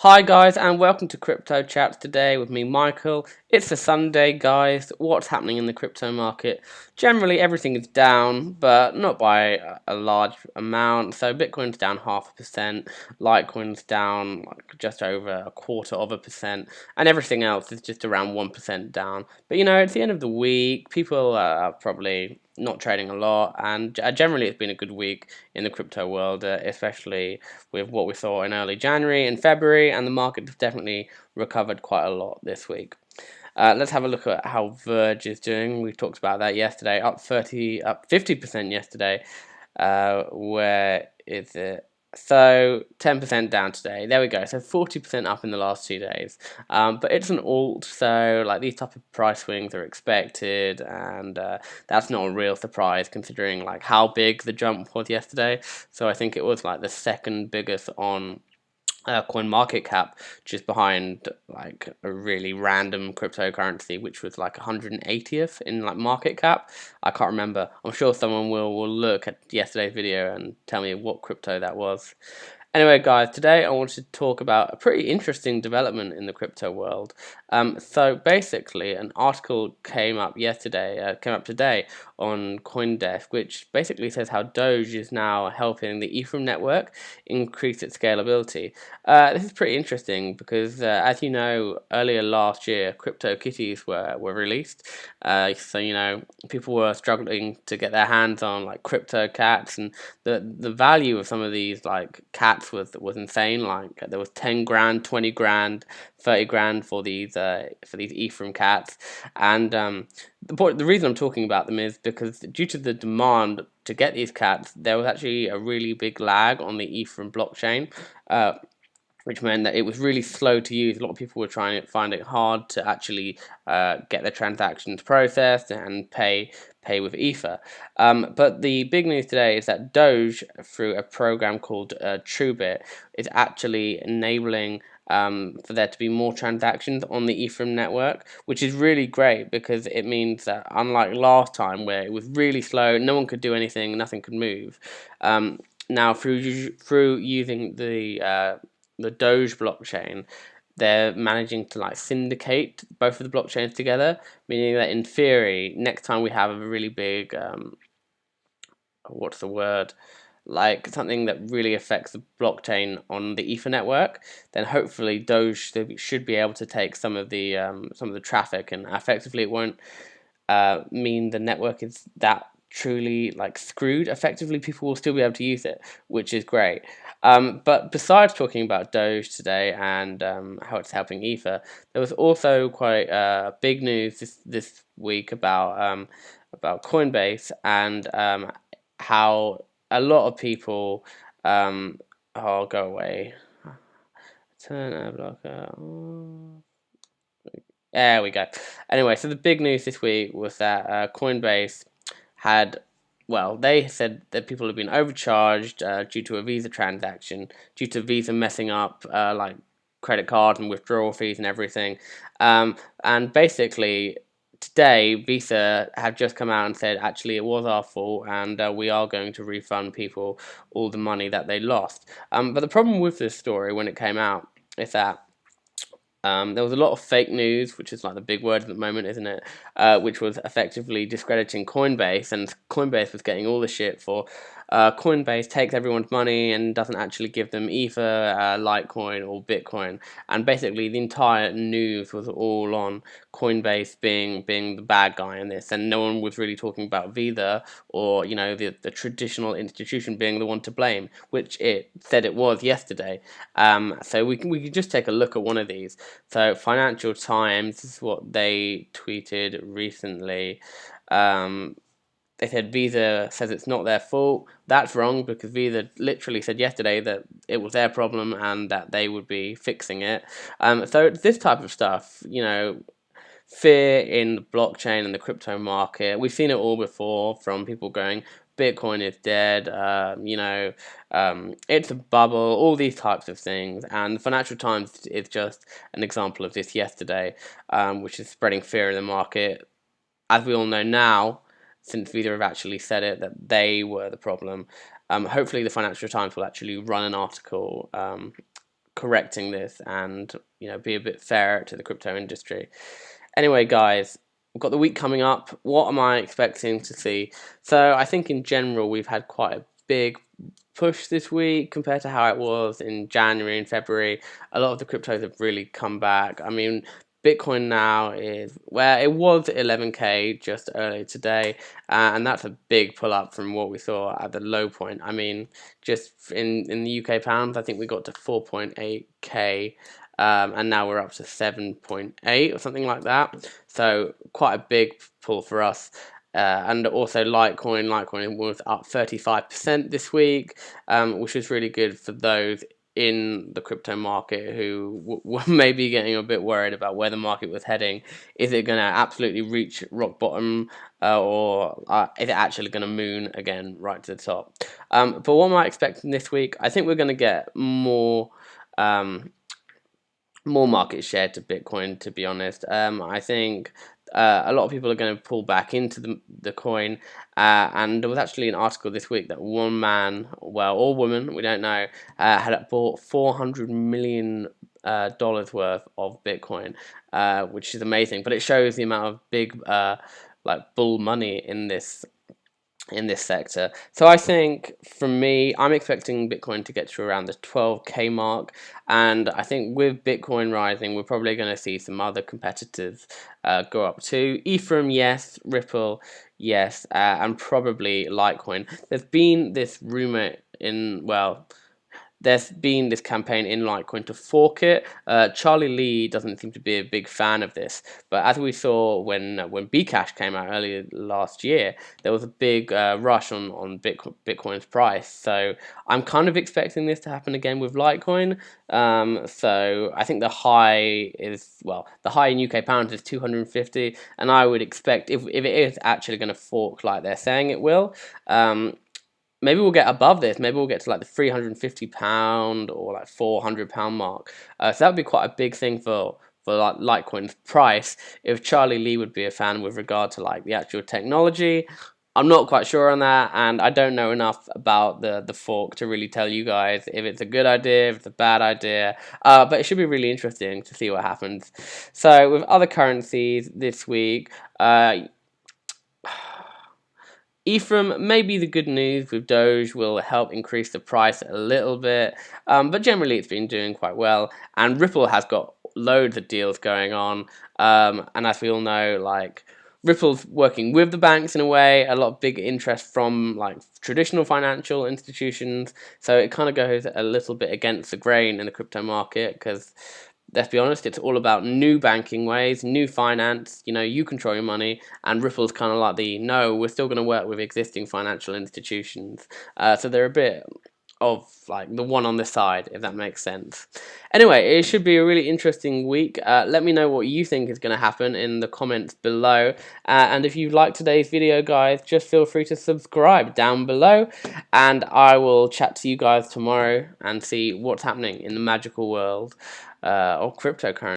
Hi guys, and welcome to Crypto Chats today with me, Michael. It's a Sunday, guys. What's happening in the crypto market? Generally, everything is down, but not by a large amount. So Bitcoin's down 0.5%, Litecoin's down like just over 1/4%, and everything else is just around 1% down. But it's the end of the week. People are probably not trading a lot, and generally it's been a good week in the crypto world, especially with what we saw in early January and February, and the market has definitely recovered quite a lot this week. Let's have a look at how Verge is doing. We talked about that yesterday, up 50% yesterday. Where is it? So 10% down today. There we go. So 40% up in the last 2 days. But it's an alt, so like these type of price swings are expected, and that's not a real surprise considering like how big the jump was yesterday. So I think it was like the second biggest on coin market cap, just behind like a really random cryptocurrency which was like 180th in like market cap. I can't remember. I'm sure someone will look at yesterday's video and tell me what crypto that was. Anyway, guys, today I wanted to talk about a pretty interesting development in the crypto world. So basically, an article came up today on CoinDesk, which basically says how Doge is now helping the Ethereum network increase its scalability. This is pretty interesting because, as you know, earlier last year, CryptoKitties were released. So people were struggling to get their hands on like crypto cats, and the value of some of these like cats was insane. Like there was 10 grand, 20 grand, 30 grand for these Ethereum cats, and the reason I'm talking about them is because due to the demand to get these cats, there was actually a really big lag on the Ethereum blockchain. Which meant that it was really slow to use. A lot of people were trying to find it hard to actually get their transactions processed and pay with Ether. But the big news today is that Doge, through a program called TrueBit, is actually enabling for there to be more transactions on the Ethereum network, which is really great because it means that unlike last time where it was really slow, no one could do anything, nothing could move. Now through using the Doge blockchain, they're managing to like syndicate both of the blockchains together, meaning that in theory, next time we have a really big what's the word? Like something that really affects the blockchain on the Ether network, then hopefully Doge should be able to take some of the traffic, and effectively it won't mean the network is that truly like screwed. Effectively, people will still be able to use it, which is great. But besides talking about Doge today and how it's helping Ether, there was also quite big news this week about Coinbase and how a lot of people oh, go away. Turn a blocker. There we go. Anyway, so the big news this week was that Coinbase had, well, they said that people have been overcharged due to a Visa transaction, due to Visa messing up like credit cards and withdrawal fees and everything. And basically, today, Visa have just come out and said, actually, it was our fault, and we are going to refund people all the money that they lost. But the problem with this story when it came out is that there was a lot of fake news, which is like the big word at the moment, isn't it? Which was effectively discrediting Coinbase, and Coinbase was getting all the shit for Coinbase takes everyone's money and doesn't actually give them Ether, Litecoin, or Bitcoin. And basically, the entire news was all on Coinbase being the bad guy in this, and no one was really talking about Visa or the traditional institution being the one to blame, which it said it was yesterday. So we can just take a look at one of these. So Financial Times, this is what they tweeted recently. They said Visa says it's not their fault. That's wrong because Visa literally said yesterday that it was their problem and that they would be fixing it. So it's this type of stuff, fear in the blockchain and the crypto market. We've seen it all before, from people going, Bitcoin is dead, it's a bubble, all these types of things. And the Financial Times is just an example of this yesterday, which is spreading fear in the market. As we all know now, since Visa have actually said it, that they were the problem. Hopefully the Financial Times will actually run an article correcting this and be a bit fairer to the crypto industry. Anyway, guys, we've got the week coming up. What am I expecting to see? So I think in general we've had quite a big push this week compared to how it was in January and February. A lot of the cryptos have really come back. I mean, Bitcoin now is where it was 11K just earlier today, and that's a big pull up from what we saw at the low point. I mean, just in the UK pounds, I think we got to 4.8K. And now we're up to 7.8 or something like that. So quite a big pull for us. And also Litecoin was up 35% this week, which is really good for those in the crypto market who were maybe getting a bit worried about where the market was heading. Is it going to absolutely reach rock bottom, or is it actually going to moon again right to the top? But what am I expecting this week? I think we're going to get more market share to Bitcoin, to be honest. I think a lot of people are going to pull back into the coin, and there was actually an article this week that one man, well, or woman, we don't know, had bought $400 million worth of Bitcoin, which is amazing. But it shows the amount of big like bull money in this sector. So I think, for me, I'm expecting Bitcoin to get to around the 12K mark, and I think with Bitcoin rising, we're probably going to see some other competitors go up too. Ethereum, yes. Ripple, yes. And probably Litecoin. There's been this rumor there's been this campaign in Litecoin to fork it. Charlie Lee doesn't seem to be a big fan of this, but as we saw when Bcash came out earlier last year, there was a big rush on Bitcoin's price. So I'm kind of expecting this to happen again with Litecoin. So I think the high in UK pounds is 250, and I would expect if it is actually going to fork like they're saying it will, maybe we'll get above this. Maybe we'll get to like the £350 or like £400 mark. So that would be quite a big thing for like Litecoin's price if Charlie Lee would be a fan with regard to like the actual technology. I'm not quite sure on that, and I don't know enough about the fork to really tell you guys if it's a good idea, if it's a bad idea. But it should be really interesting to see what happens. So with other currencies this week, Ethereum, maybe the good news with Doge will help increase the price a little bit, but generally it's been doing quite well. And Ripple has got loads of deals going on, and as we all know, like Ripple's working with the banks in a way, a lot of big interest from like traditional financial institutions, so it kind of goes a little bit against the grain in the crypto market because, let's be honest, it's all about new banking ways, new finance. You control your money, and Ripple's kind of like no, we're still going to work with existing financial institutions. So they're a bit of like the one on the side, if that makes sense. Anyway, it should be a really interesting week. Let me know what you think is going to happen in the comments below. And if you like today's video, guys, just feel free to subscribe down below. And I will chat to you guys tomorrow and see what's happening in the magical world of cryptocurrency.